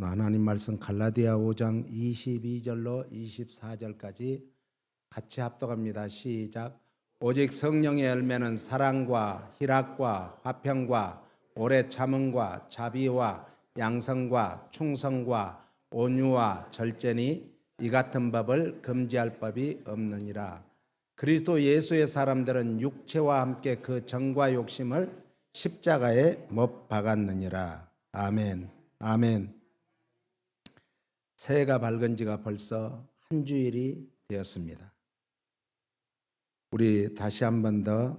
하나님 말씀 갈라디아 5장 22절로 24절까지 같이 합독합니다. 시작. 오직 성령의 열매는 사랑과 희락과 화평과 오래 참음과 자비와 양성과 충성과 온유와 절제니 이 같은 법을 금지할 법이 없느니라. 그리스도 예수의 사람들은 육체와 함께 그 정과 욕심을 십자가에 못 박았느니라. 아멘. 아멘. 새해가 밝은 지가 벌써 한 주일이 되었습니다. 우리 다시 한 번 더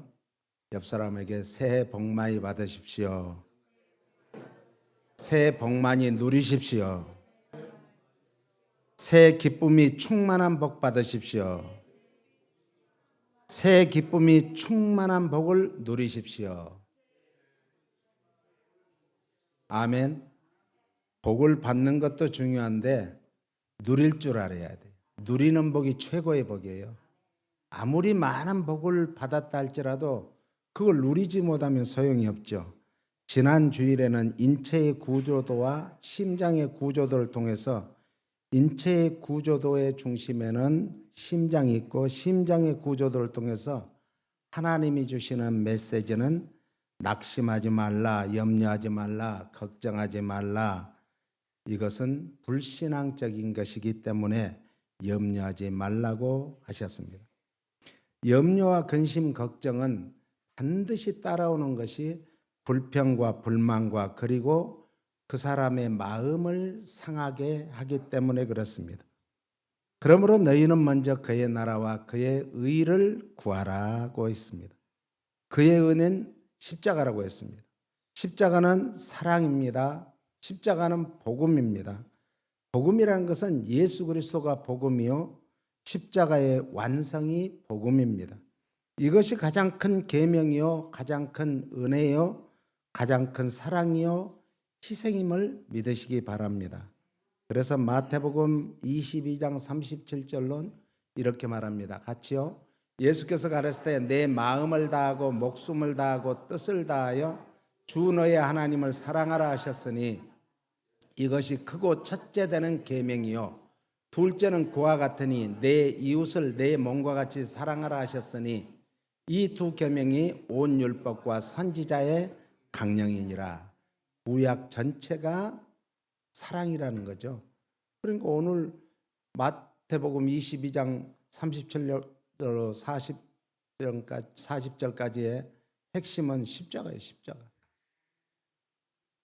옆 사람에게 새해 복 많이 받으십시오. 새해 복 많이 누리십시오. 새해 기쁨이 충만한 복 받으십시오. 새해 기쁨이 충만한 복을 누리십시오. 아멘. 복을 받는 것도 중요한데 누릴 줄 알아야 돼. 누리는 복이 최고의 복이에요. 아무리 많은 복을 받았다 할지라도 그걸 누리지 못하면 소용이 없죠. 지난 주일에는 인체의 구조도와 심장의 구조도를 통해서 인체의 구조도의 중심에는 심장이 있고 심장의 구조도를 통해서 하나님이 주시는 메시지는 낙심하지 말라, 염려하지 말라, 걱정하지 말라. 이것은 불신앙적인 것이기 때문에 염려하지 말라고 하셨습니다. 염려와 근심, 걱정은 반드시 따라오는 것이 불평과 불만과 그리고 그 사람의 마음을 상하게 하기 때문에 그렇습니다. 그러므로 너희는 먼저 그의 나라와 그의 의를 구하라고 했습니다. 그의 의는 십자가라고 했습니다. 십자가는 사랑입니다. 십자가는 복음입니다. 복음이라는 것은 예수 그리스도가 복음이요 십자가의 완성이 복음입니다. 이것이 가장 큰 계명이요 가장 큰 은혜요 가장 큰 사랑이요 희생임을 믿으시기 바랍니다. 그래서 마태복음 22장 37절로 이렇게 말합니다. 같이요. 예수께서 가르칠 때 내 마음을 다하고 목숨을 다하고 뜻을 다하여 주 너의 하나님을 사랑하라 하셨으니 이것이 크고 첫째 되는 계명이요 둘째는 그와 같으니 내 이웃을 내 몸과 같이 사랑하라 하셨으니 이 두 계명이 온 율법과 선지자의 강령이니라. 구약 전체가 사랑이라는 거죠. 그러니까 오늘 마태복음 22장 37절로 40절까지의 핵심은 십자가예요. 십자가.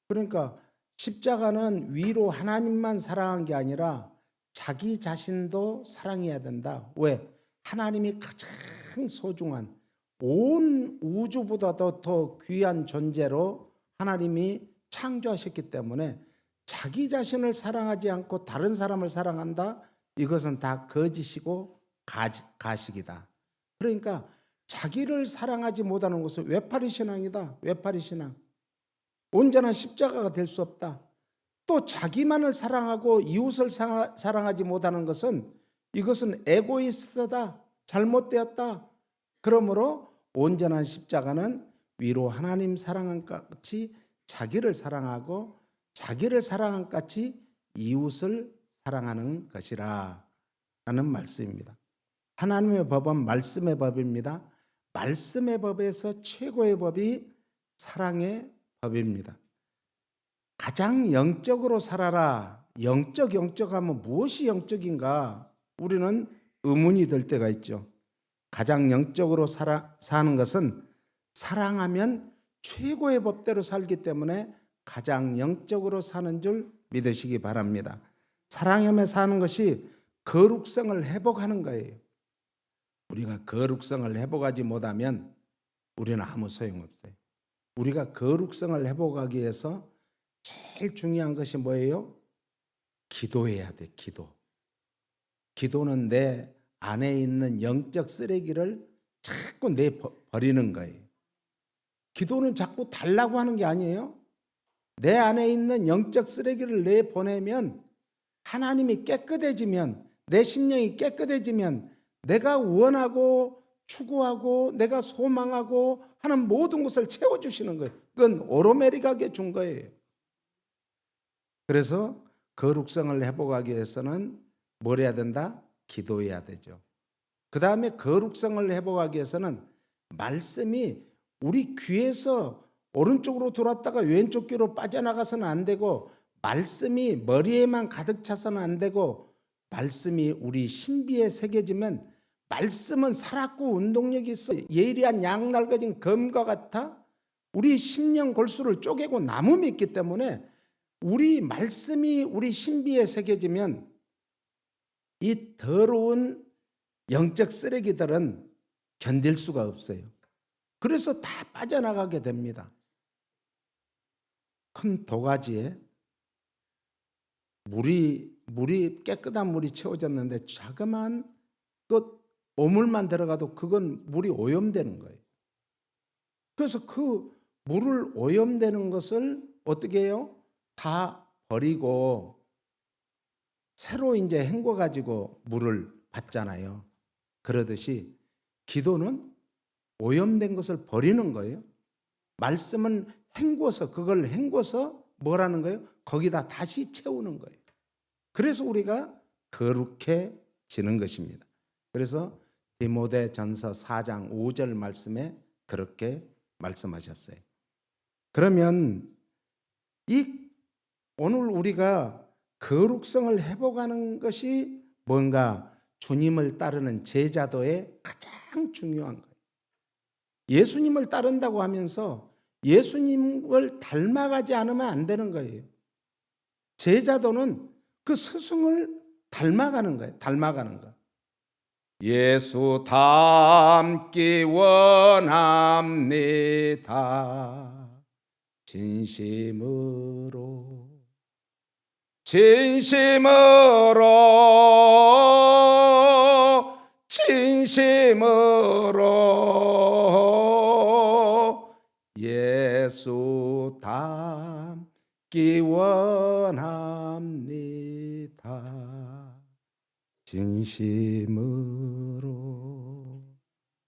그러니까 십자가는 위로 하나님만 사랑한 게 아니라 자기 자신도 사랑해야 된다. 왜? 하나님이 가장 소중한 온 우주보다도 더 귀한 존재로 하나님이 창조하셨기 때문에 자기 자신을 사랑하지 않고 다른 사람을 사랑한다? 이것은 다 거짓이고 가식이다. 그러니까 자기를 사랑하지 못하는 것은 외파리 신앙이다. 외파리 신앙. 온전한 십자가가 될 수 없다. 또 자기만을 사랑하고 이웃을 사랑하지 못하는 것은 이것은 에고이스트다. 잘못되었다. 그러므로 온전한 십자가는 위로 하나님 사랑한 같이 자기를 사랑하고 자기를 사랑한 같이 이웃을 사랑하는 것이라 라는 말씀입니다. 하나님의 법은 말씀의 법입니다. 말씀의 법에서 최고의 법이 사랑의 법입니다. 가장 영적으로 살아라. 영적 하면 무엇이 영적인가? 우리는 의문이 들 때가 있죠. 가장 영적으로 사는 것은 사랑하면 최고의 법대로 살기 때문에 가장 영적으로 사는 줄 믿으시기 바랍니다. 사랑하며 사는 것이 거룩성을 회복하는 거예요. 우리가 거룩성을 회복하지 못하면 우리는 아무 소용없어요. 우리가 거룩성을 회복하기 위해서 제일 중요한 것이 뭐예요? 기도해야 돼. 기도는 내 안에 있는 영적 쓰레기를 자꾸 내버리는 거예요. 기도는 자꾸 달라고 하는 게 아니에요. 내 안에 있는 영적 쓰레기를 내보내면 하나님이 깨끗해지면 내 심령이 깨끗해지면 내가 원하고 추구하고 내가 소망하고 하는 모든 것을 채워주시는 거예요. 그건 오로메리가게 준 거예요. 그래서 거룩성을 회복하기 위해서는 뭘 해야 된다? 기도해야 되죠. 그 다음에 거룩성을 회복하기 위해서는 말씀이 우리 귀에서 오른쪽으로 돌았다가 왼쪽 귀로 빠져나가서는 안 되고, 말씀이 머리에만 가득 차서는 안 되고, 말씀이 우리 신비에 새겨지면, 말씀은 살았고 운동력이 있어 예리한 양날개진 검과 같아 우리 심령 골수를 쪼개고 나무미 있기 때문에, 우리 말씀이 우리 신비에 새겨지면 이 더러운 영적 쓰레기들은 견딜 수가 없어요. 그래서 다 빠져나가게 됩니다. 큰 도가지에 물이 깨끗한 물이 채워졌는데 자그마한 그 오물만 들어가도 그건 물이 오염되는 거예요. 그래서 그 물을 오염되는 것을 어떻게 해요? 다 버리고 새로 이제 헹궈 가지고 물을 받잖아요. 그러듯이 기도는 오염된 것을 버리는 거예요. 말씀은 그걸 헹궈서 뭐라는 거예요? 거기다 다시 채우는 거예요. 그래서 우리가 거룩해지는 것입니다. 그래서 디모데전서 4장 5절 말씀에 그렇게 말씀하셨어요. 그러면 오늘 우리가 거룩성을 회복하는 것이 뭔가 주님을 따르는 제자도의 가장 중요한 거예요. 예수님을 따른다고 하면서 예수님을 닮아가지 않으면 안 되는 거예요. 제자도는 그 스승을 닮아가는 거예요. 닮아가는 거. 예수 닮기 원합니다. 진심으로 예수 닮기 원합니다. 진심으로.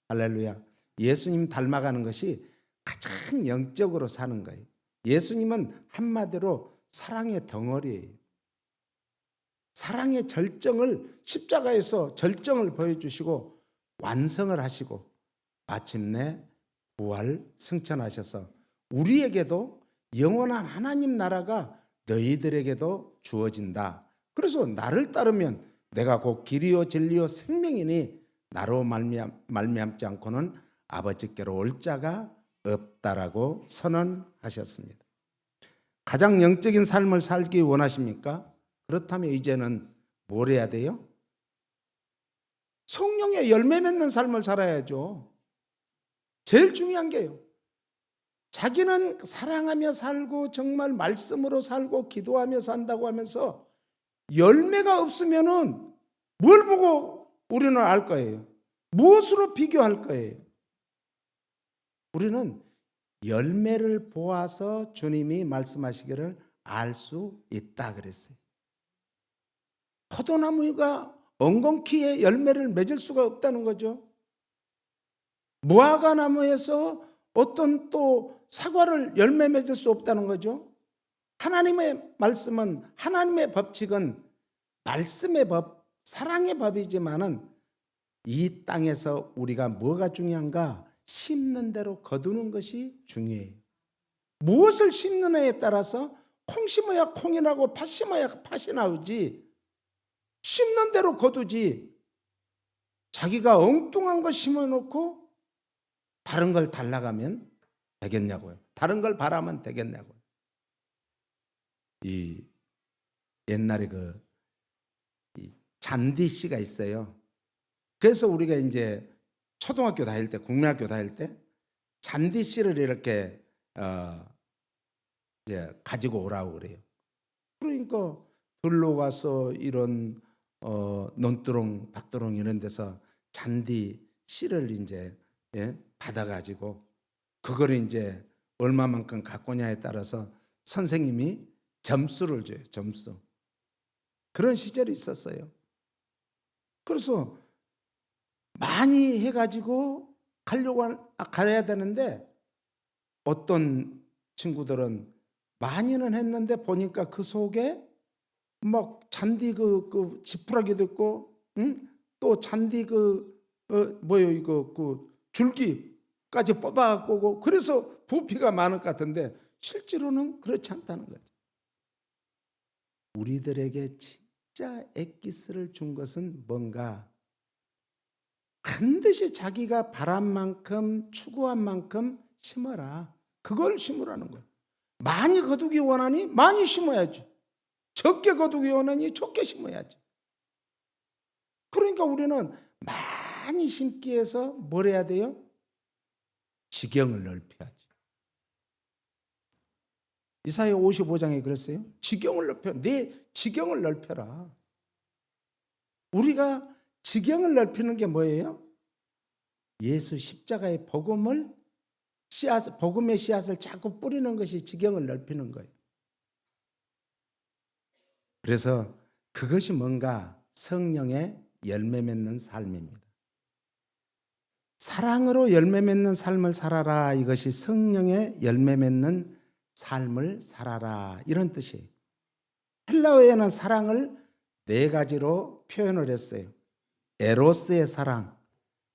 할렐루야. 예수님 닮아가는 것이 가장 영적으로 사는 거예요. 예수님은 한마디로 사랑의 덩어리예요. 사랑의 절정을, 십자가에서 절정을 보여주시고 완성을 하시고 마침내 부활 승천하셔서 우리에게도 영원한 하나님 나라가 너희들에게도 주어진다. 그래서 나를 따르면 내가 곧 길이요 진리요 생명이니 나로 말미암지 않고는 아버지께로 올 자가 없다라고 선언하셨습니다. 가장 영적인 삶을 살기 원하십니까? 그렇다면 이제는 뭘 해야 돼요? 성령의 열매 맺는 삶을 살아야죠. 제일 중요한 게요. 자기는 사랑하며 살고 정말 말씀으로 살고 기도하며 산다고 하면서 열매가 없으면은 뭘 보고 우리는 알 거예요? 무엇으로 비교할 거예요? 우리는 열매를 보아서 주님이 말씀하시기를 알 수 있다 그랬어요. 포도나무가 엉겅퀴에 열매를 맺을 수가 없다는 거죠. 무화과나무에서 어떤 또 사과를 열매 맺을 수 없다는 거죠. 하나님의 말씀은, 하나님의 법칙은 말씀의 법, 사랑의 법이지만은 이 땅에서 우리가 뭐가 중요한가? 심는 대로 거두는 것이 중요해요. 무엇을 심느냐에 따라서 콩 심어야 콩이 나고 팥 심어야 팥이 나오지, 심는 대로 거두지, 자기가 엉뚱한 거 심어놓고 다른 걸 달라가면 되겠냐고요. 다른 걸 바라면 되겠냐고요. 이 옛날에 이 잔디 씨가 있어요. 그래서 우리가 이제 초등학교 다닐 때, 국민학교 다닐 때 잔디 씨를 이렇게 이제 가지고 오라고 그래요. 그러니까 들로 가서 이런 논두렁, 밭두렁 이런 데서 잔디 씨를 이제 받아가지고 그걸 이제 얼마만큼 갖고냐에 따라서 선생님이 점수를 줘요. 점수. 그런 시절이 있었어요. 그래서 많이 해가지고 가야 되는데 어떤 친구들은 많이는 했는데 보니까 그 속에 막 잔디 그 지푸라기도 있고, 응? 또 잔디 뭐요 이거 그 줄기까지 뽑아갖고 그래서 부피가 많을 것 같은데 실제로는 그렇지 않다는 거죠. 우리들에게 진짜 엑기스를 준 것은 뭔가 반드시 자기가 바란 만큼 추구한 만큼 심어라. 그걸 심으라는 거예요. 많이 거두기 원하니 많이 심어야지. 적게 거두기 원하니 적게 심어야지. 그러니까 우리는 많이 심기 위해서 뭘 해야 돼요? 지경을 넓혀야지. 이사야 55장에 그랬어요. 지경을 넓혀. 내 지경을 넓혀라. 우리가 지경을 넓히는 게 뭐예요? 예수 십자가의 복음의 씨앗을 자꾸 뿌리는 것이 지경을 넓히는 거예요. 그래서 그것이 뭔가 성령의 열매 맺는 삶입니다. 사랑으로 열매 맺는 삶을 살아라. 이것이 성령의 열매 맺는 삶을 살아라. 이런 뜻이에요. 헬라어에는 사랑을 4가지로 표현을 했어요. 에로스의 사랑,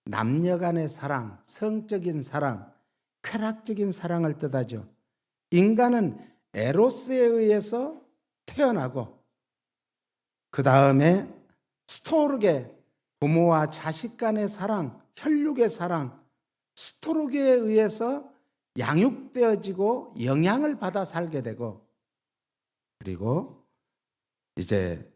남녀 간의 사랑, 성적인 사랑, 쾌락적인 사랑을 뜻하죠. 인간은 에로스에 의해서 태어나고 그 다음에 스토르게, 부모와 자식 간의 사랑, 혈육의 사랑, 스토르게에 의해서 양육되어지고 영향을 받아 살게 되고, 그리고 이제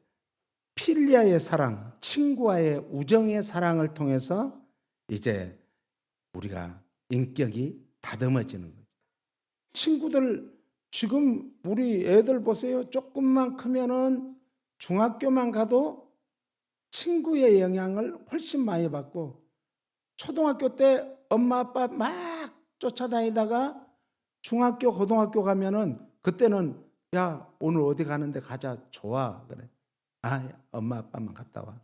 필리아의 사랑, 친구와의 우정의 사랑을 통해서 이제 우리가 인격이 다듬어지는 거죠. 친구들, 지금 우리 애들 보세요. 조금만 크면은 중학교만 가도 친구의 영향을 훨씬 많이 받고, 초등학교 때 엄마 아빠 막 쫓아다니다가 중학교 고등학교 가면은 그때는 야 오늘 어디 가는데 가자. 좋아. 그래. 아 엄마 아빠만 갔다 와.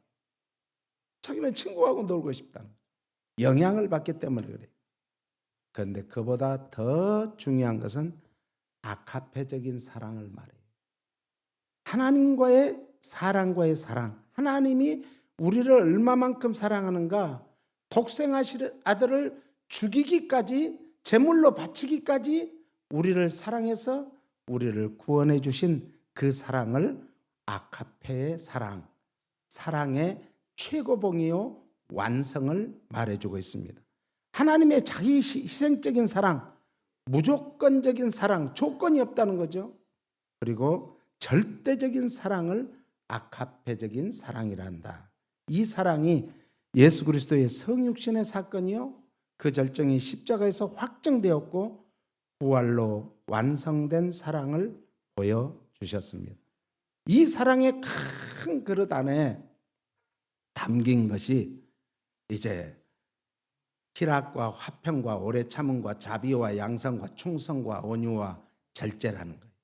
자기는 친구하고 놀고 싶다는 거예요. 영향을 받기 때문에 그래요. 그런데 그보다 더 중요한 것은 아카페적인 사랑을 말해요. 하나님과의 사랑과의 사랑. 하나님이 우리를 얼마만큼 사랑하는가. 독생하실 아들을 죽이기까지, 제물로 바치기까지 우리를 사랑해서 우리를 구원해 주신 그 사랑을 아카페의 사랑, 사랑의 최고봉이요 완성을 말해주고 있습니다. 하나님의 자기 희생적인 사랑, 무조건적인 사랑, 조건이 없다는 거죠. 그리고 절대적인 사랑을 아카페적인 사랑이란다. 이 사랑이 예수 그리스도의 성육신의 사건이요, 그 절정이 십자가에서 확정되었고 부활로 완성된 사랑을 보여주셨습니다. 이 사랑의 큰 그릇 안에 담긴 것이 이제 희락과 화평과 오래 참음과 자비와 양성과 충성과 온유와 절제라는 거예요.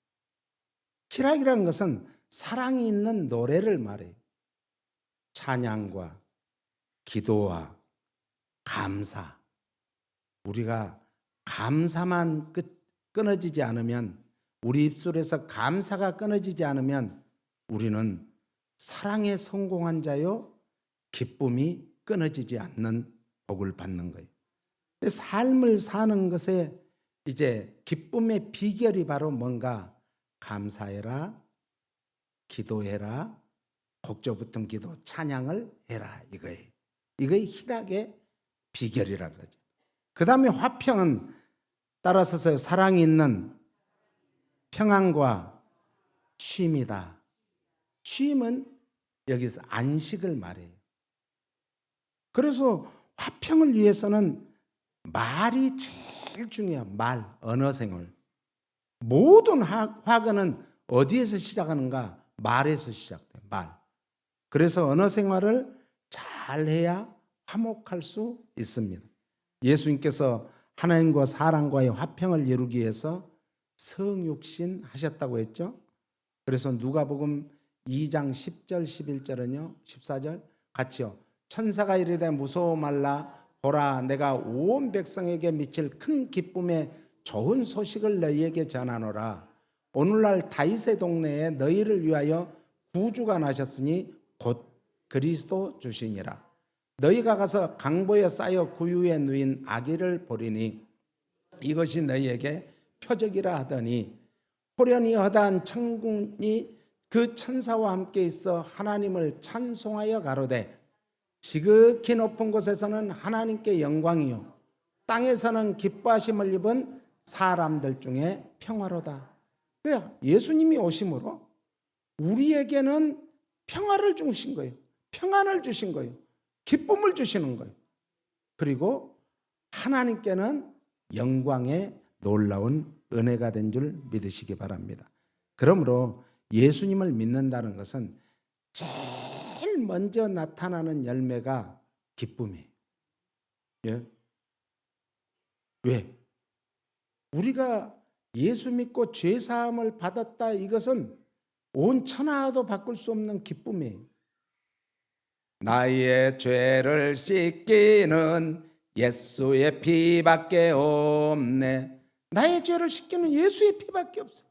희락이라는 것은 사랑이 있는 노래를 말해요. 찬양과 기도와 감사. 우리가 감사만 끊어지지 않으면, 우리 입술에서 감사가 끊어지지 않으면 우리는 사랑에 성공한 자요 기쁨이 끊어지지 않는 복을 받는 거예요. 삶을 사는 것에 이제 기쁨의 비결이 바로 뭔가 감사해라, 기도해라, 복조 붙은 기도, 찬양을 해라 이거예요. 이거의 희락의 비결이라는 거죠. 그 다음에 화평은 따라서서 사랑이 있는 평안과 쉼이다. 쉼은 여기서 안식을 말해요. 그래서 화평을 위해서는 말이 제일 중요해요. 말, 언어생활. 모든 화가는 어디에서 시작하는가? 말에서 시작돼요. 말. 그래서 언어생활을 잘해야 화목할 수 있습니다. 예수님께서 하나님과 사람과의 화평을 이루기 위해서 성육신 하셨다고 했죠. 그래서 누가복음 2장 10절 11절은요 14절 같이요. 천사가 이르되 무서워 말라. 보라 내가 온 백성에게 미칠 큰 기쁨의 좋은 소식을 너희에게 전하노라. 오늘날 다윗의 동네에 너희를 위하여 구주가 나셨으니 곧 그리스도 주시니라. 너희가 가서 강보에 쌓여 구유에 누인 아기를 보리니 이것이 너희에게 표적이라 하더니 호련히 허다한 천군이 그 천사와 함께 있어 하나님을 찬송하여 가로되 지극히 높은 곳에서는 하나님께 영광이요 땅에서는 기뻐하심을 입은 사람들 중에 평화로다. 예수님이 오심으로 우리에게는 평화를 주신 거예요. 평안을 주신 거예요. 기쁨을 주시는 거예요. 그리고 하나님께는 영광의 놀라운 은혜가 된 줄 믿으시기 바랍니다. 그러므로 예수님을 믿는다는 것은 제일 먼저 나타나는 열매가 기쁨이에요. 예? 왜? 우리가 예수 믿고 죄사함을 받았다, 이것은 온 천하도 바꿀 수 없는 기쁨이에요. 나의 죄를 씻기는 예수의 피밖에 없네. 나의 죄를 씻기는 예수의 피밖에 없어.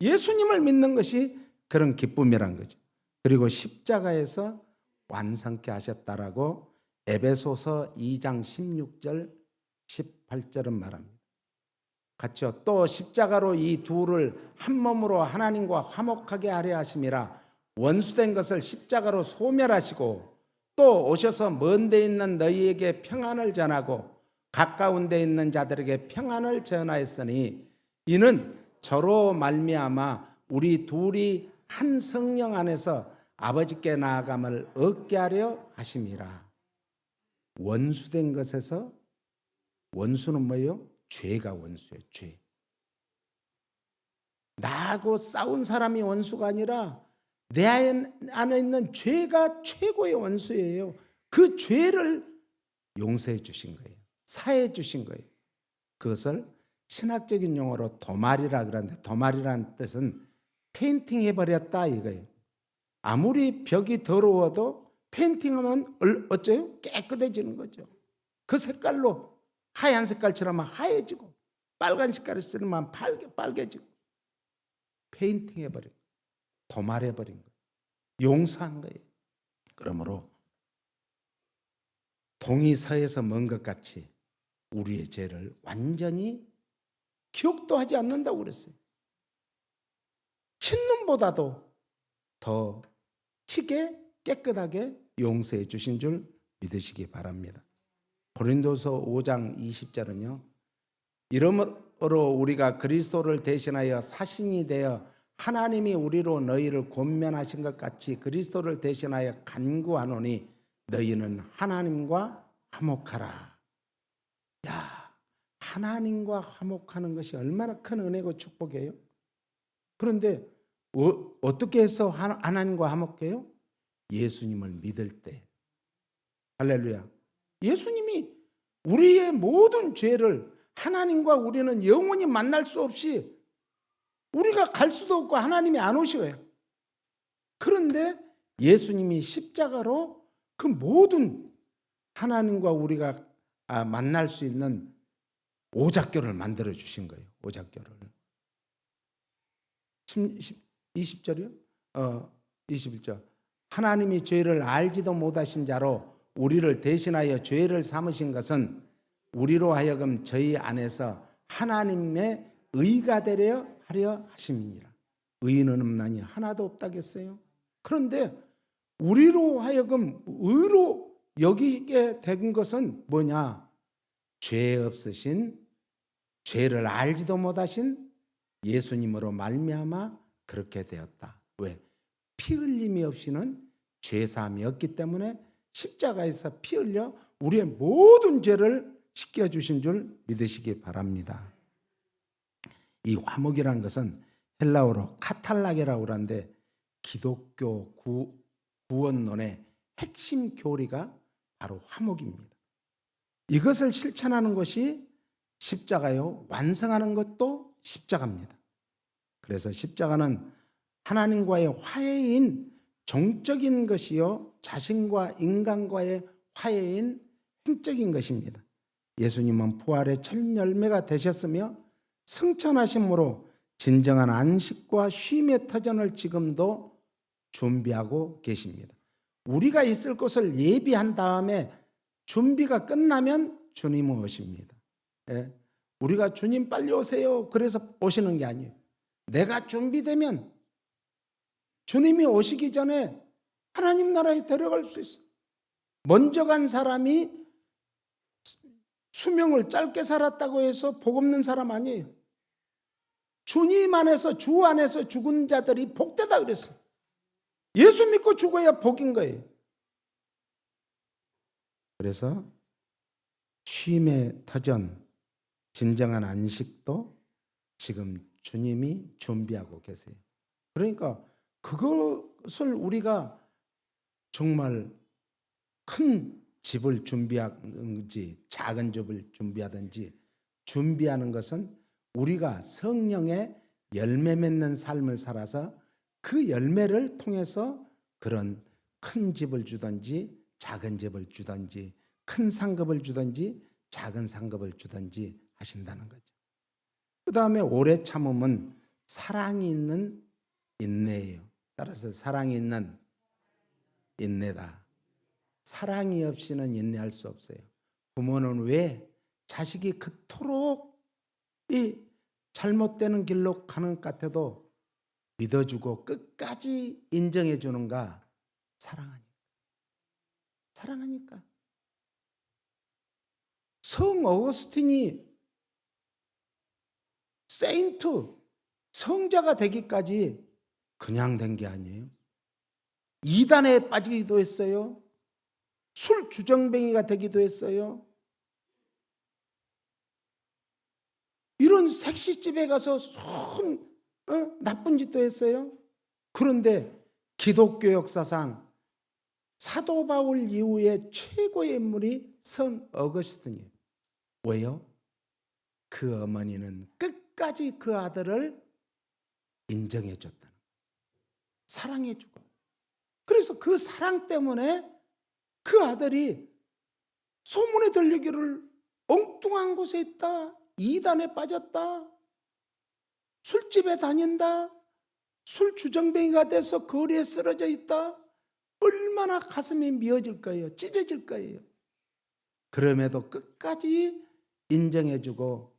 예수님을 믿는 것이 그런 기쁨이란 거죠. 그리고 십자가에서 완성케 하셨다라고 에베소서 2장 16절 18절은 말합니다. 같이요. 또 십자가로 이 둘을 한 몸으로 하나님과 화목하게 하려 하심이라. 원수된 것을 십자가로 소멸하시고 또 오셔서 먼 데 있는 너희에게 평안을 전하고 가까운 데 있는 자들에게 평안을 전하였으니 이는 저로 말미암아 우리 둘이 한 성령 안에서 아버지께 나아감을 얻게 하려 하심이라. 원수된 것에서, 원수는 뭐예요? 죄가 원수예요. 죄. 나하고 싸운 사람이 원수가 아니라 내 안에 있는 죄가 최고의 원수예요. 그 죄를 용서해 주신 거예요. 사해 주신 거예요. 그것을 신학적인 용어로 도말이라 그러는데, 도말이라는 뜻은 페인팅 해버렸다 이거예요. 아무리 벽이 더러워도 페인팅하면 어째요? 깨끗해지는 거죠. 그 색깔로 하얀 색깔처럼 하얘지고 빨간 색깔처럼 빨개지고 페인팅 해버린 거예요. 도말해버린 거예요. 용서한 거예요. 그러므로 동이 서에서 먼 것 같이 우리의 죄를 완전히 기억도 하지 않는다고 그랬어요. 흰눈보다도 더 희게 깨끗하게 용서해 주신 줄 믿으시기 바랍니다. 고린도서 5장 20절은요. 이러므로 우리가 그리스도를 대신하여 사신이 되어 하나님이 우리로 너희를 권면하신 것 같이 그리스도를 대신하여 간구하노니 너희는 하나님과 화목하라. 야, 하나님과 화목하는 것이 얼마나 큰 은혜고 축복이에요. 그런데 어떻게 해서 하나님과 화목해요? 예수님을 믿을 때. 할렐루야. 예수님이 우리의 모든 죄를, 하나님과 우리는 영원히 만날 수 없이 우리가 갈 수도 없고 하나님이 안 오셔요. 그런데 예수님이 십자가로 그 모든 하나님과 우리가 만날 수 있는 오작교를 만들어 주신 거예요. 오작교를. 20절이요? 21절. 하나님이 죄를 알지도 못하신 자로 우리를 대신하여 죄를 삼으신 것은 우리로 하여금 저희 안에서 하나님의 의가 되려 하려 하심이니라. 의인은 없나니 하나도 없다겠어요. 그런데 우리로 하여금 의로 여기게 된 것은 뭐냐? 죄 없으신, 죄를 알지도 못하신 예수님으로 말미암아 그렇게 되었다. 왜? 피 흘림이 없이는 죄사함이 없기 때문에 십자가에서 피 흘려 우리의 모든 죄를 씻겨주신 줄 믿으시기 바랍니다. 이 화목이라는 것은 헬라어로 카탈락이라고 하는데 기독교 구원론의 핵심 교리가 바로 화목입니다. 이것을 실천하는 것이 십자가요, 완성하는 것도 십자가입니다. 그래서 십자가는 하나님과의 화해인 종적인 것이요, 자신과 인간과의 화해인 행적인 것입니다. 예수님은 부활의 첫 열매가 되셨으며 승천하심으로 진정한 안식과 쉼의 터전을 지금도 준비하고 계십니다. 우리가 있을 곳을 예비한 다음에 준비가 끝나면 주님은 오십니다. 예? 우리가 주님 빨리 오세요 그래서 오시는 게 아니에요. 내가 준비되면 주님이 오시기 전에 하나님 나라에 데려갈 수 있어요. 먼저 간 사람이 수명을 짧게 살았다고 해서 복 없는 사람 아니에요. 주님 안에서, 주 안에서 죽은 자들이 복되다 그랬어요. 예수 믿고 죽어야 복인 거예요. 그래서 쉼의 터전, 진정한 안식도 지금 주님이 준비하고 계세요. 그러니까 그것을 우리가 정말 큰 집을 준비하든지 작은 집을 준비하든지 준비하는 것은 우리가 성령의 열매 맺는 삶을 살아서 그 열매를 통해서 그런 큰 집을 주든지 작은 집을 주든지 큰 상급을 주든지 작은 상급을 주든지 하신다는 거죠. 그 다음에 오래 참음은 사랑이 있는 인내예요. 따라서 사랑이 있는 인내다. 사랑이 없이는 인내할 수 없어요. 부모는 왜 자식이 그토록 이 잘못되는 길로 가는 것 같아도 믿어주고 끝까지 인정해 주는가? 사랑하니까. 사랑하니까. 성 어거스틴이 세인트, 성자가 되기까지 그냥 된 게 아니에요. 이단에 빠지기도 했어요. 술 주정뱅이가 되기도 했어요. 이런 색시집에 가서 나쁜 짓도 했어요. 그런데 기독교 역사상 사도 바울 이후에 최고의 인물이 성 어거스틴이에요. 왜요? 그 어머니는 끝까지 그 아들을 인정해 줬다. 사랑해 주고. 그래서 그 사랑 때문에 그 아들이 소문에 들리기를 엉뚱한 곳에 있다. 이단에 빠졌다. 술집에 다닌다. 술 주정뱅이가 돼서 거리에 쓰러져 있다. 얼마나 가슴이 미어질 거예요. 찢어질 거예요. 그럼에도 끝까지 인정해주고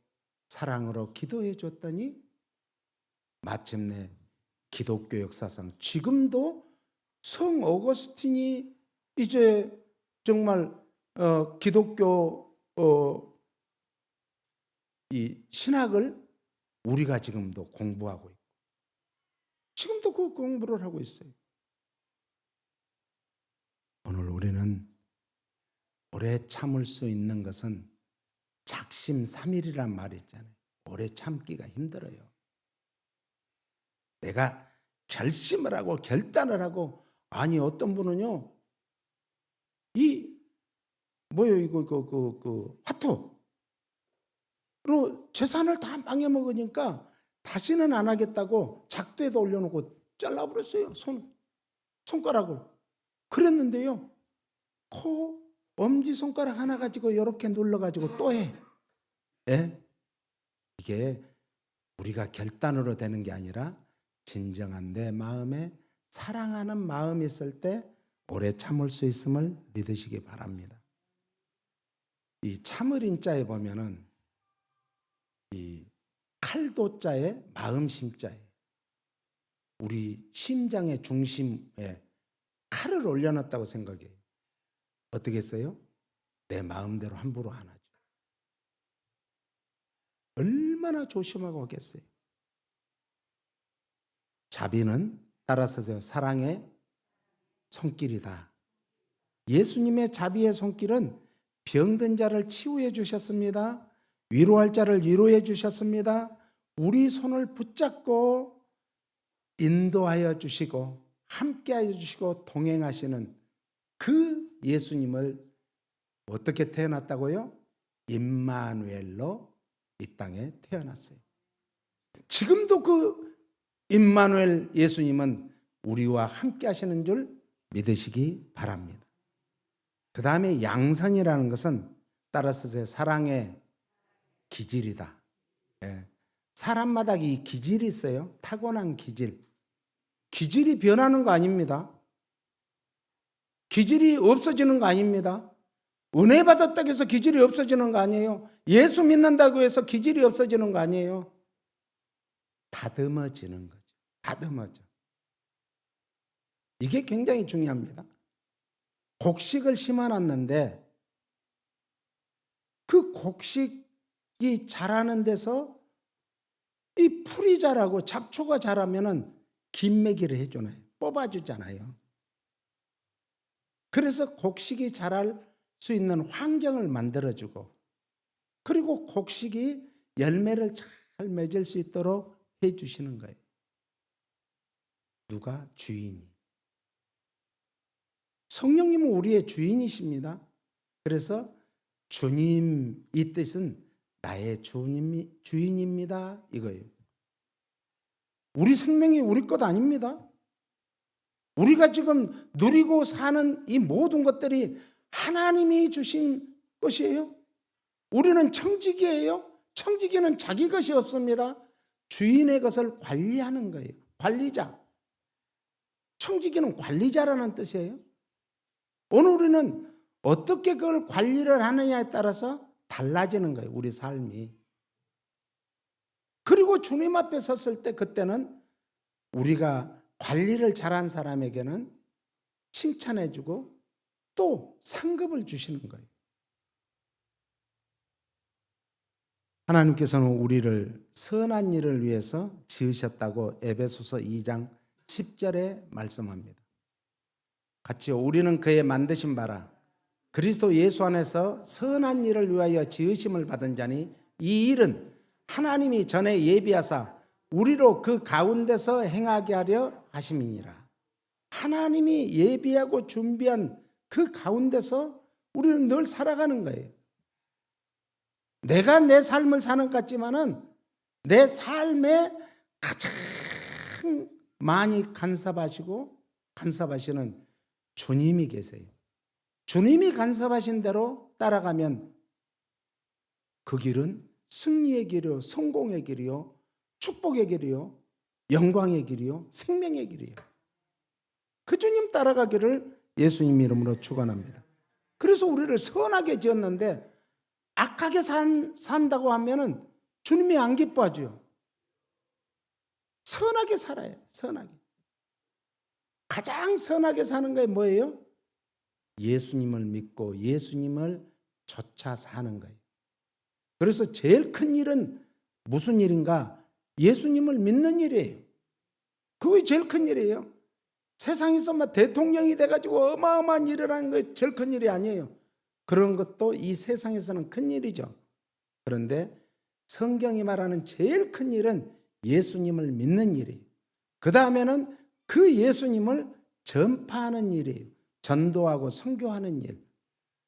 사랑으로 기도해 줬더니 마침내 기독교 역사상 지금도 성 어거스틴이 이제 정말 기독교 이 신학을 우리가 지금도 공부하고 있고 지금도 그 공부를 하고 있어요. 오늘 우리는 오래 참을 수 있는 것은 작심삼일이란 말이 있잖아요. 오래 참기가 힘들어요. 내가 결심을 하고 결단을 하고 아니 어떤 분은요 이거 화토로 재산을 다 망해먹으니까 다시는 안 하겠다고 작두에다 올려놓고 잘라버렸어요. 손가락을. 그랬는데요. 엄지손가락 하나 가지고 이렇게 눌러가지고 또 해. 예? 이게 우리가 결단으로 되는 게 아니라 진정한 내 마음에 사랑하는 마음이 있을 때 오래 참을 수 있음을 믿으시기 바랍니다. 이 참을인 자에 보면은 이 칼도자에 마음심자에 우리 심장의 중심에 칼을 올려놨다고 생각해요. 어떻게 했어요? 내 마음대로 함부로 안 하죠. 얼마나 조심하고 하겠어요. 자비는 따라서 사랑의 손길이다. 예수님의 자비의 손길은 병든 자를 치유해 주셨습니다. 위로할 자를 위로해 주셨습니다. 우리 손을 붙잡고 인도하여 주시고 함께하여 주시고 동행하시는 그 예수님을 어떻게 태어났다고요? 임마누엘로 이 땅에 태어났어요. 지금도 그 임마누엘 예수님은 우리와 함께 하시는 줄 믿으시기 바랍니다. 그 다음에 양선이라는 것은 따라서 사랑의 기질이다. 예. 사람마다 이 기질이 있어요. 타고난 기질. 기질이 변하는 거 아닙니다. 기질이 없어지는 거 아닙니다. 은혜 받았다고 해서 기질이 없어지는 거 아니에요. 예수 믿는다고 해서 기질이 없어지는 거 아니에요. 다듬어지는 거죠. 다듬어져. 이게 굉장히 중요합니다. 곡식을 심어놨는데 그 곡식이 자라는 데서 이 풀이 자라고 잡초가 자라면은 김매기를 해주나요? 뽑아주잖아요. 그래서 곡식이 자랄 수 있는 환경을 만들어주고, 그리고 곡식이 열매를 잘 맺을 수 있도록 해주시는 거예요. 누가? 주인이. 성령님은 우리의 주인이십니다. 그래서 주님, 이 뜻은 나의 주인입니다, 이거예요. 우리 생명이 우리 것 아닙니다. 우리가 지금 누리고 사는 이 모든 것들이 하나님이 주신 것이에요. 우리는 청지기예요. 청지기는 자기 것이 없습니다. 주인의 것을 관리하는 거예요. 관리자. 청지기는 관리자라는 뜻이에요. 오늘 우리는 어떻게 그걸 관리를 하느냐에 따라서 달라지는 거예요, 우리 삶이. 그리고 주님 앞에 섰을 때 그때는 우리가 관리를 잘한 사람에게는 칭찬해주고 또 상급을 주시는 거예요. 하나님께서는 우리를 선한 일을 위해서 지으셨다고 에베소서 2장 10절에 말씀합니다. 같이요. 우리는 그의 만드신 바라 그리스도 예수 안에서 선한 일을 위하여 지으심을 받은 자니 이 일은 하나님이 전에 예비하사 우리로 그 가운데서 행하게 하려 하심이니라. 하나님이 예비하고 준비한 그 가운데서 우리는 늘 살아가는 거예요. 내가 내 삶을 사는 것 같지만은 내 삶에 가장 많이 간섭하시는 주님이 계세요. 주님이 간섭하신 대로 따라가면 그 길은 승리의 길이요, 성공의 길이요, 축복의 길이요, 영광의 길이요, 생명의 길이요. 그 주님 따라가기를 예수님 이름으로 축원합니다. 그래서 우리를 선하게 지었는데 악하게 산다고 하면은 주님이 안 기뻐하죠. 선하게 살아요. 선하게. 가장 선하게 사는 게 뭐예요? 예수님을 믿고 예수님을 좇아 사는 거예요. 그래서 제일 큰 일은 무슨 일인가? 예수님을 믿는 일이에요. 그게 제일 큰 일이에요. 세상에서 막 대통령이 돼가지고 어마어마한 일을 하는 게 제일 큰 일이 아니에요. 그런 것도 이 세상에서는 큰 일이죠. 그런데 성경이 말하는 제일 큰 일은 예수님을 믿는 일이에요. 그 다음에는 그 예수님을 전파하는 일이에요. 전도하고 선교하는 일.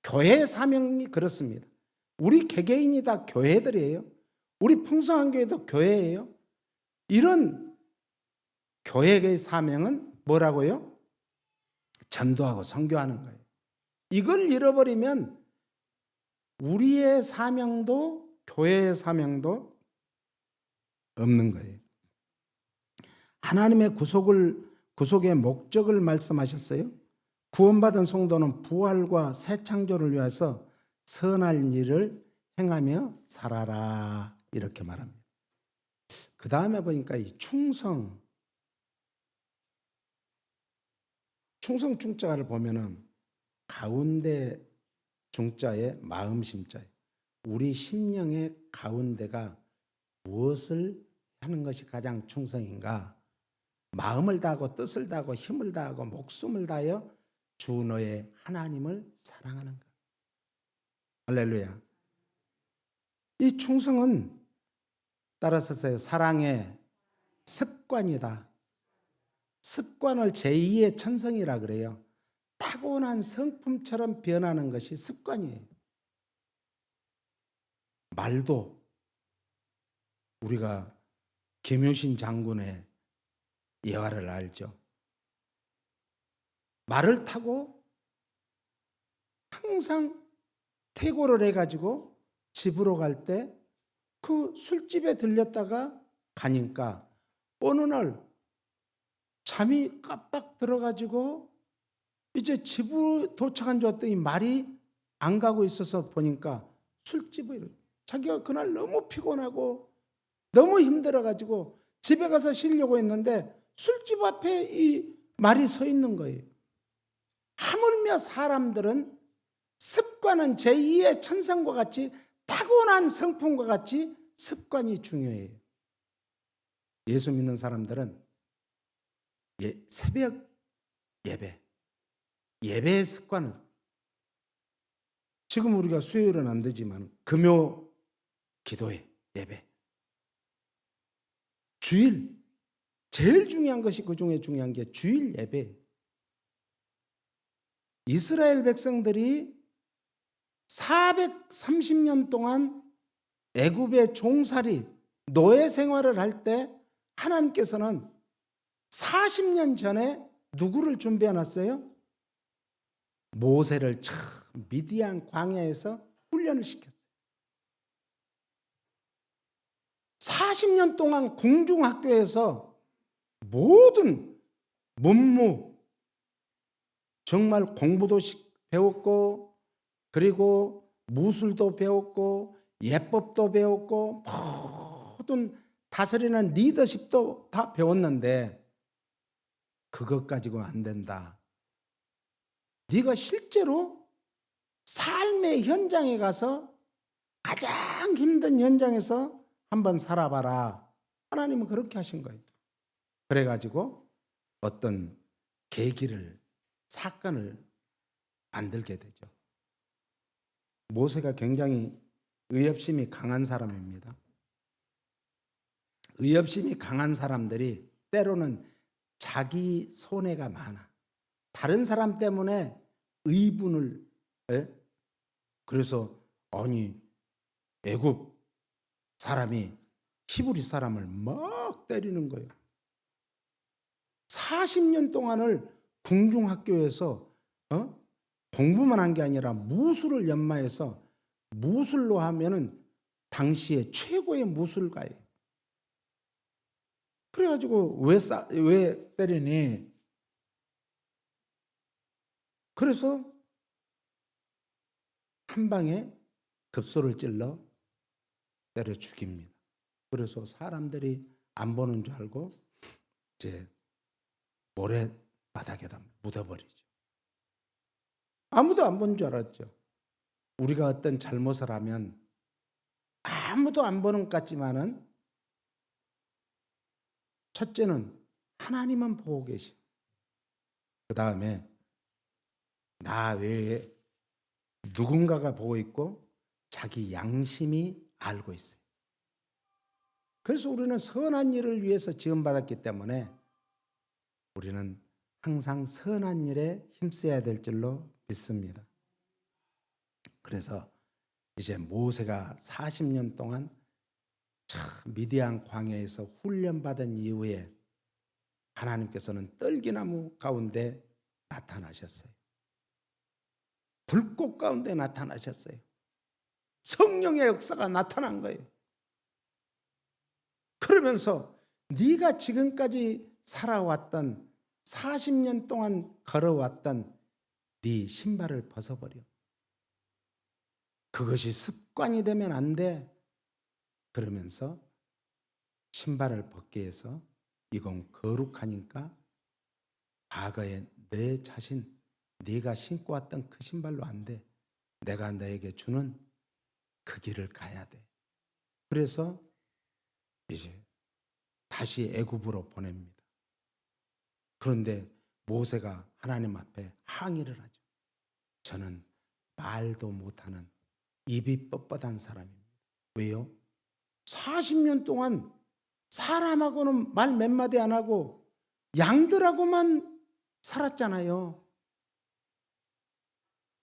교회 사명이 그렇습니다. 우리 개개인이 다 교회들이에요. 우리 풍성한 교회도 교회예요. 이런 교회의 사명은 뭐라고요? 전도하고 선교하는 거예요. 이걸 잃어버리면 우리의 사명도 교회의 사명도 없는 거예요. 하나님의 구속의 목적을 말씀하셨어요. 구원받은 성도는 부활과 새 창조를 위해서 선할 일을 행하며 살아라 이렇게 말합니다. 그 다음에 보니까 이 충성 중자를 보면은 가운데 중자에 마음 심자에 우리 심령의 가운데가 무엇을 하는 것이 가장 충성인가? 마음을 다하고 뜻을 다하고 힘을 다하고 목숨을 다하여 주 너의 하나님을 사랑하는 것. 할렐루야. 이 충성은 따라서 사랑의 습관이다. 습관을 제2의 천성이라 그래요. 타고난 성품처럼 변하는 것이 습관이에요. 말도 우리가 김유신 장군의 예화를 알죠. 말을 타고 항상 퇴고를 해가지고 집으로 갈 때 그 술집에 들렸다가 가니까 어느 날 잠이 깜빡 들어가지고 이제 집으로 도착한 줄 알았더니 말이 안 가고 있어서 보니까 술집에 자기가 그날 너무 피곤하고 너무 힘들어가지고 집에 가서 쉬려고 했는데 술집 앞에 이 말이 서 있는 거예요. 하물며 사람들은 습관은 제2의 천성과 같이 타고난 성품과 같이 습관이 중요해요. 예수 믿는 사람들은 새벽 예배의 습관을, 지금 우리가 수요일은 안 되지만 금요 기도회 예배, 주일, 제일 중요한 것이 그 중에 중요한 게 주일 예배. 이스라엘 백성들이 430년 동안 애굽의 종살이 노예 생활을 할 때 하나님께서는 40년 전에 누구를 준비해 놨어요? 모세를 처음 미디안 광야에서 훈련을 시켰어요. 40년 동안 궁중학교에서 모든 문무, 정말 공부도 배웠고, 그리고 무술도 배웠고, 예법도 배웠고, 모든 다스리는 리더십도 다 배웠는데 그것 가지고 안 된다. 네가 실제로 삶의 현장에 가서 가장 힘든 현장에서 한번 살아봐라. 하나님은 그렇게 하신 거예요. 그래가지고 어떤 계기를, 사건을 만들게 되죠. 모세가 굉장히 의협심이 강한 사람입니다. 의협심이 강한 사람들이 때로는 자기 손해가 많아. 다른 사람 때문에 의분을, 그래서 아니 애굽 사람이 히브리 사람을 막 때리는 거예요. 40년 동안을 궁중학교에서 공부만 한 게 아니라 무술을 연마해서, 무술로 하면은 당시에 최고의 무술가예요. 그래가지고 왜 때리니? 그래서 한 방에 급소를 찔러 때려 죽입니다. 그래서 사람들이 안 보는 줄 알고 이제 모래바닥에다 묻어버리죠. 아무도 안 본 줄 알았죠. 우리가 어떤 잘못을 하면 아무도 안 보는 것 같지만은 첫째는 하나님은 보고 계시고, 그 다음에 나 외에 누군가가 보고 있고 자기 양심이 알고 있어요. 그래서 우리는 선한 일을 위해서 지음받았기 때문에 우리는 항상 선한 일에 힘써야 될 줄로 믿습니다. 그래서 이제 모세가 40년 동안 미디안 광야에서 훈련받은 이후에 하나님께서는 떨기나무 가운데 나타나셨어요. 불꽃 가운데 나타나셨어요. 성령의 역사가 나타난 거예요. 그러면서 네가 지금까지 살아왔던 40년 동안 걸어왔던 네 신발을 벗어버려. 그것이 습관이 되면 안 돼. 그러면서 신발을 벗게 해서 이건 거룩하니까 과거에 내 자신, 네가 신고 왔던 그 신발로 안 돼. 내가 너에게 주는 그 길을 가야 돼. 그래서 이제 다시 애굽으로 보냅니다. 그런데 모세가 하나님 앞에 항의를 하죠. 저는 말도 못하는 입이 뻣뻣한 사람입니다. 왜요? 40년 동안 사람하고는 말 몇 마디 안 하고 양들하고만 살았잖아요.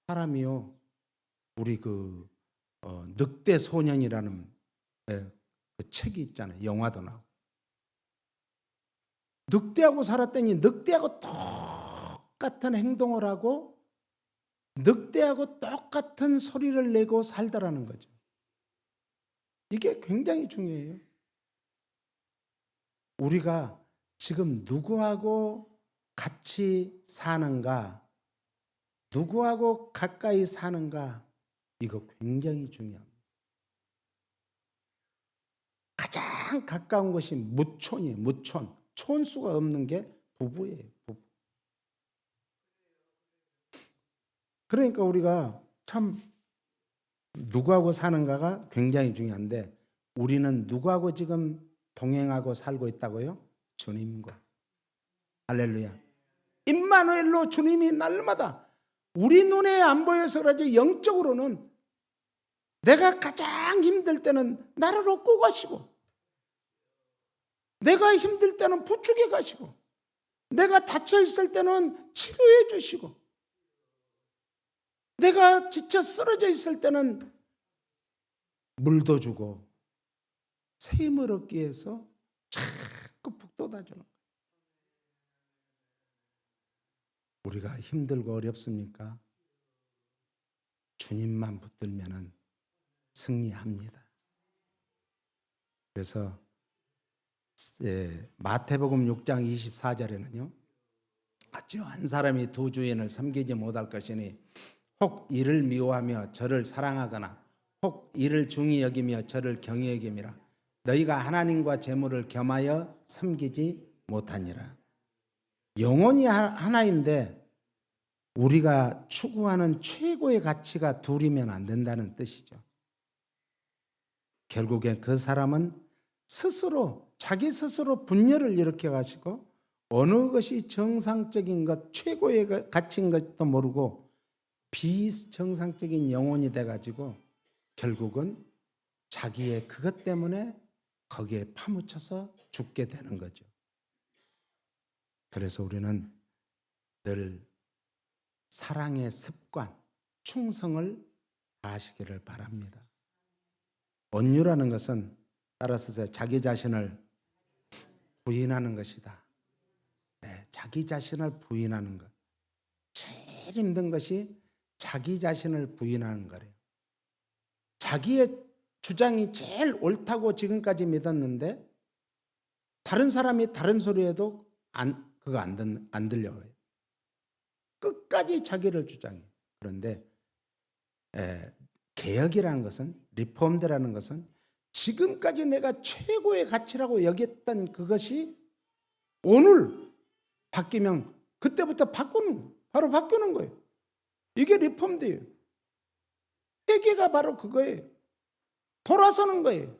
사람이요. 우리 늑대 소년이라는 그 책이 있잖아요. 영화도 나오고. 늑대하고 살았더니 늑대하고 똑같은 행동을 하고 늑대하고 똑같은 소리를 내고 살더라는 거죠. 이게 굉장히 중요해요. 우리가 지금 누구하고 같이 사는가, 누구하고 가까이 사는가, 이거 굉장히 중요합니다. 가장 가까운 것이 무촌이에요. 무촌. 촌수가 없는 게 부부예요. 부부. 그러니까 우리가 참 누구하고 사는가가 굉장히 중요한데, 우리는 누구하고 지금 동행하고 살고 있다고요? 주님과. 할렐루야. 임마누엘로 주님이 날마다 우리 눈에 안 보여서 그러지 영적으로는 내가 가장 힘들 때는 나를 업고 가시고, 내가 힘들 때는 부축해 가시고, 내가 다쳐 있을 때는 치료해 주시고, 내가 지쳐 쓰러져 있을 때는 물도 주고, 새 힘을 얻기 위해서 자꾸 북돋아주는 거예요. 우리가 힘들고 어렵습니까? 주님만 붙들면은 승리합니다. 그래서 마태복음 6장 24절에는요, 아주 한 사람이 두 주인을 섬기지 못할 것이니 혹 이를 미워하며 저를 사랑하거나 혹 이를 중히 여기며 저를 경히 여김이라. 너희가 하나님과 재물을 겸하여 섬기지 못하니라. 영혼이 하나인데 우리가 추구하는 최고의 가치가 둘이면 안 된다는 뜻이죠. 결국에 그 사람은 스스로, 자기 스스로 분열을 일으켜 가지고 어느 것이 정상적인 것, 최고의 가치인 것도 모르고 비정상적인 영혼이 돼 가지고 결국은 자기의 그것 때문에 거기에 파묻혀서 죽게 되는 거죠. 그래서 우리는 늘 사랑의 습관, 충성을 다하시기를 바랍니다. 온유라는 것은 따라서 자기 자신을 부인하는 것이다. 네, 자기 자신을 부인하는 것. 제일 힘든 것이 자기 자신을 부인하는 거래요. 자기의 주장이 제일 옳다고 지금까지 믿었는데 다른 사람이 다른 소리해도 그거 안 들려요. 끝까지 자기를 주장해요. 그런데 개혁이라는 것은, 리폼드라는 것은 지금까지 내가 최고의 가치라고 여겼던 그것이 오늘 바뀌면 그때부터 바로 바꾸는 거예요. 이게 리폼드예요. 회개가 바로 그거예요. 돌아서는 거예요.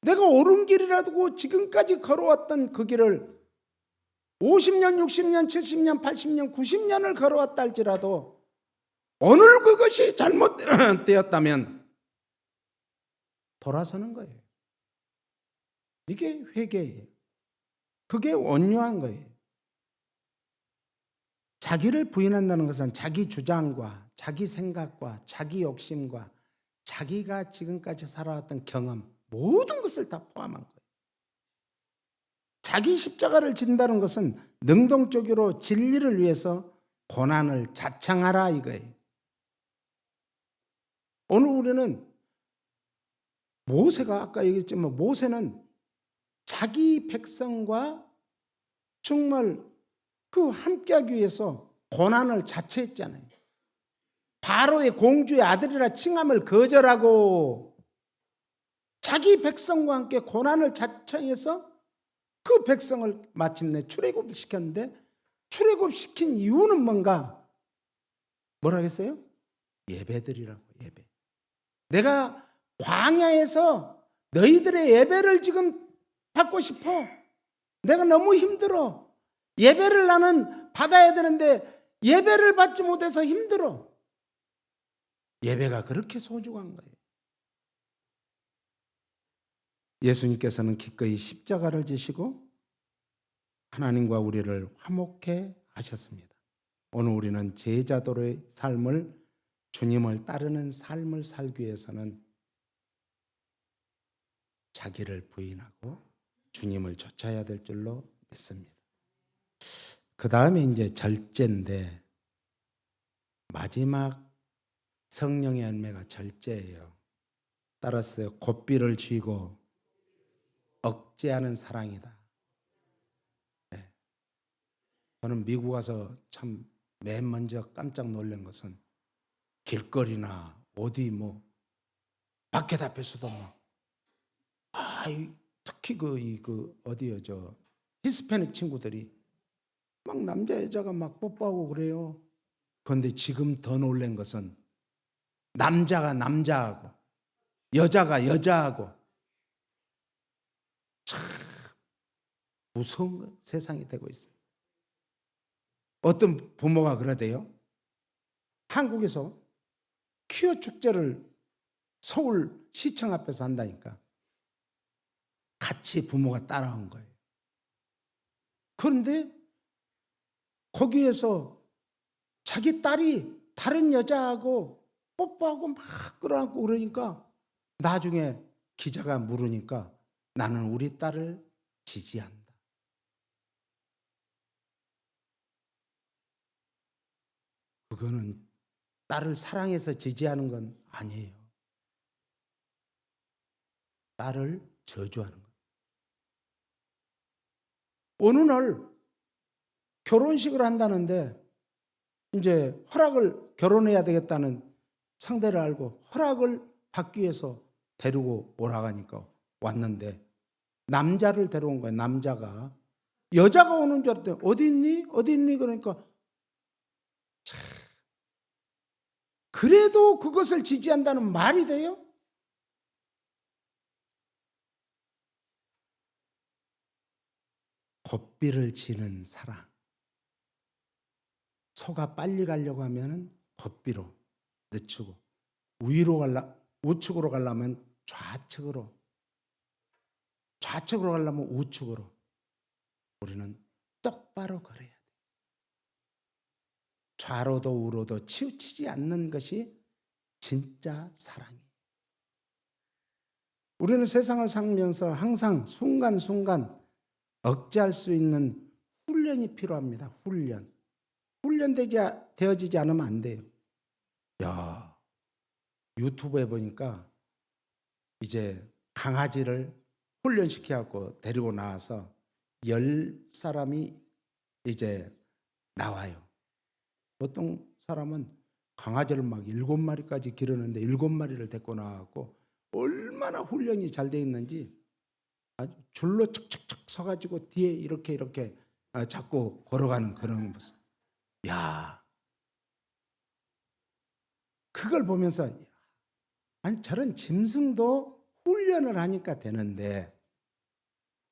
내가 옳은 길이라고 지금까지 걸어왔던 그 길을 50년, 60년, 70년, 80년, 90년을 걸어왔다 할지라도 오늘 그것이 잘못되었다면 돌아서는 거예요. 이게 회개예요. 그게 온유한 거예요. 자기를 부인한다는 것은 자기 주장과 자기 생각과 자기 욕심과 자기가 지금까지 살아왔던 경험, 모든 것을 다 포함한 거예요. 자기 십자가를 진다는 것은 능동적으로 진리를 위해서 고난을 자청하라 이거예요. 오늘 우리는 모세가 아까 얘기했지만 모세는 자기 백성과 정말 그 함께하기 위해서 고난을 자처했잖아요. 바로의 공주의 아들이라 칭함을 거절하고 자기 백성과 함께 고난을 자청해서 그 백성을 마침내 출애굽시켰는데, 출애굽시킨 이유는 뭔가? 뭐라 했어요? 예배드리라고. 예배. 내가 광야에서 너희들의 예배를 지금 받고 싶어. 내가 너무 힘들어. 예배를 나는 받아야 되는데 예배를 받지 못해서 힘들어. 예배가 그렇게 소중한 거예요. 예수님께서는 기꺼이 십자가를 지시고 하나님과 우리를 화목해 하셨습니다. 오늘 우리는 제자도의 삶을, 주님을 따르는 삶을 살기 위해서는 자기를 부인하고 주님을 쫓아야 될 줄로 믿습니다. 그 다음에 이제 절제인데, 마지막 성령의 열매가 절제예요. 따라서 고삐를 쥐고 억제하는 사랑이다. 저는 미국 와서 참 맨 먼저 깜짝 놀란 것은 길거리나 어디 뭐 마켓 앞에서도 막 특히 그 어디요 저 히스패닉 친구들이 막 남자 여자가 막 뽀뽀하고 그래요. 그런데 지금 더 놀란 것은 남자가 남자하고 여자가 여자하고 참 무서운 세상이 되고 있어요. 어떤 부모가 그러대요. 한국에서 퀴어 축제를 서울 시청 앞에서 한다니까 같이 부모가 따라온 거예요. 그런데 거기에서 자기 딸이 다른 여자하고 뽀뽀하고 막 끌어안고 그러니까 나중에 기자가 물으니까 나는 우리 딸을 지지한다. 그거는 딸을 사랑해서 지지하는 건 아니에요. 딸을 저주하는 거예요. 어느 날 결혼식을 한다는데 이제 결혼해야 되겠다는 상대를 알고 허락을 받기 위해서 데리고 오라고 하니까 왔는데 남자를 데려온 거예요. 남자가. 여자가 오는 줄 알았더니 어디 있니? 어디 있니? 그러니까 그래도 그것을 지지한다는 말이 돼요? 고삐를 지는 사랑. 소가 빨리 가려고 하면 고삐로 늦추고 우측으로 가려면 좌측으로 가려면 우측으로. 우리는 똑바로 걸어야 돼. 좌로도 우로도 치우치지 않는 것이 진짜 사랑이에요. 우리는 세상을 살면서 항상 순간순간 억제할 수 있는 훈련이 필요합니다. 훈련되어지지 않으면 안 돼요. 야, 유튜브에 보니까 이제 강아지를 훈련시켜갖고 데리고 나와서 10사람이 이제 나와요. 보통 사람은 강아지를 막 7마리까지 기르는데 7마리를 데리고 나와갖고 얼마나 훈련이 잘 돼 있는지 아주 줄로 척척척 서가지고 뒤에 이렇게 잡고 걸어가는 그런 모습. 야, 그걸 보면서 아니 저런 짐승도 훈련을 하니까 되는데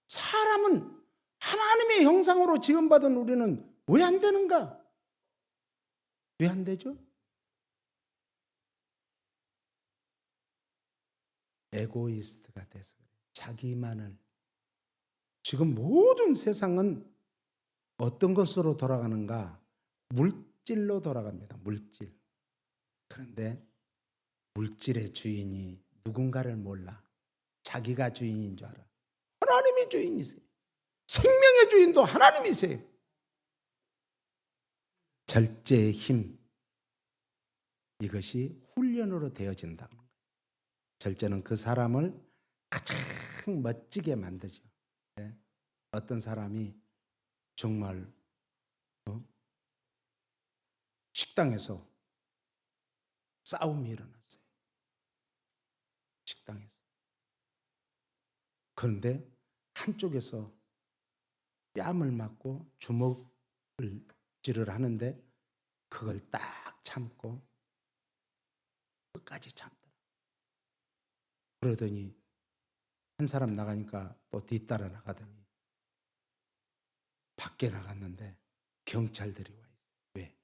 사람은 하나님의 형상으로 지음받은 우리는 왜 안 되는가? 왜 안 되죠? 에고이스트가 돼서 그래요. 자기만을. 지금 모든 세상은 어떤 것으로 돌아가는가? 물질로 돌아갑니다. 물질. 그런데 물질의 주인이 누군가를 몰라. 자기가 주인인 줄 알아. 하나님이 주인이세요. 생명의 주인도 하나님이세요. 절제의 힘. 이것이 훈련으로 되어진다. 절제는 그 사람을 가장 멋지게 만들죠. 네? 어떤 사람이 정말 식당에서 싸움이 일어났어요. 식당에서. 그런데 한쪽에서 뺨을 맞고 주먹질을 하는데 그걸 딱 참고 끝까지 참더라. 그러더니 한 사람 나가니까 또 뒤따라 나가더니 밖에 나갔는데 경찰들이 와 있어요. 왜?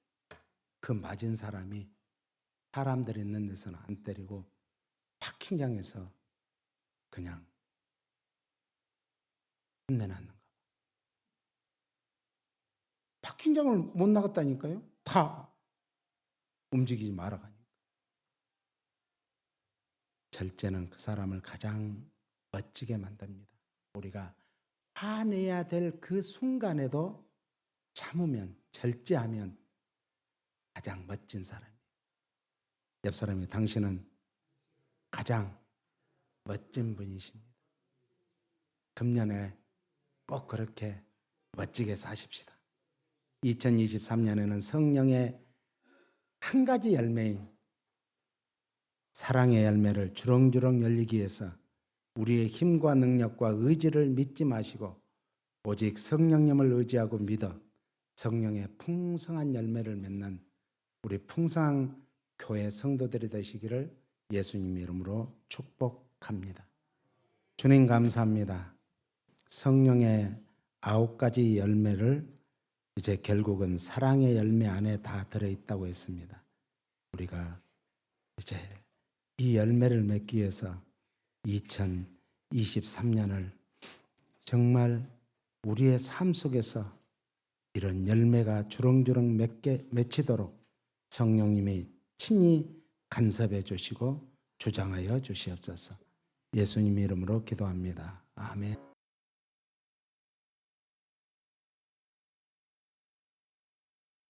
그 맞은 사람이 사람들 있는 데서는 안 때리고 파킹장에서 그냥 혼내놨는가 봐. 파킹장을 못 나갔다니까요. 다 움직이지 말아가니까. 절제는 그 사람을 가장 멋지게 만듭니다. 우리가 화내야 될 그 순간에도 참으면, 절제하면 가장 멋진 사람이에요. 옆 사람이 당신은 가장 멋진 분이십니다. 금년에 꼭 그렇게 멋지게 사십시다. 2023년에는 성령의 한 가지 열매인 사랑의 열매를 주렁주렁 열리기 위해서 우리의 힘과 능력과 의지를 믿지 마시고 오직 성령님을 의지하고 믿어 성령의 풍성한 열매를 맺는 우리 풍성한 교회 성도들이 되시기를 예수님 이름으로 축복합니다. 주님 감사합니다. 성령의 9가지 열매를 이제 결국은 사랑의 열매 안에 다 들어있다고 했습니다. 우리가 이제 이 열매를 맺기 위해서 2023년을 정말 우리의 삶 속에서 이런 열매가 주렁주렁 맺히도록 성령님이 친히 간섭해 주시고 주장하여 주시옵소서. 예수님 이름으로 기도합니다. 아멘.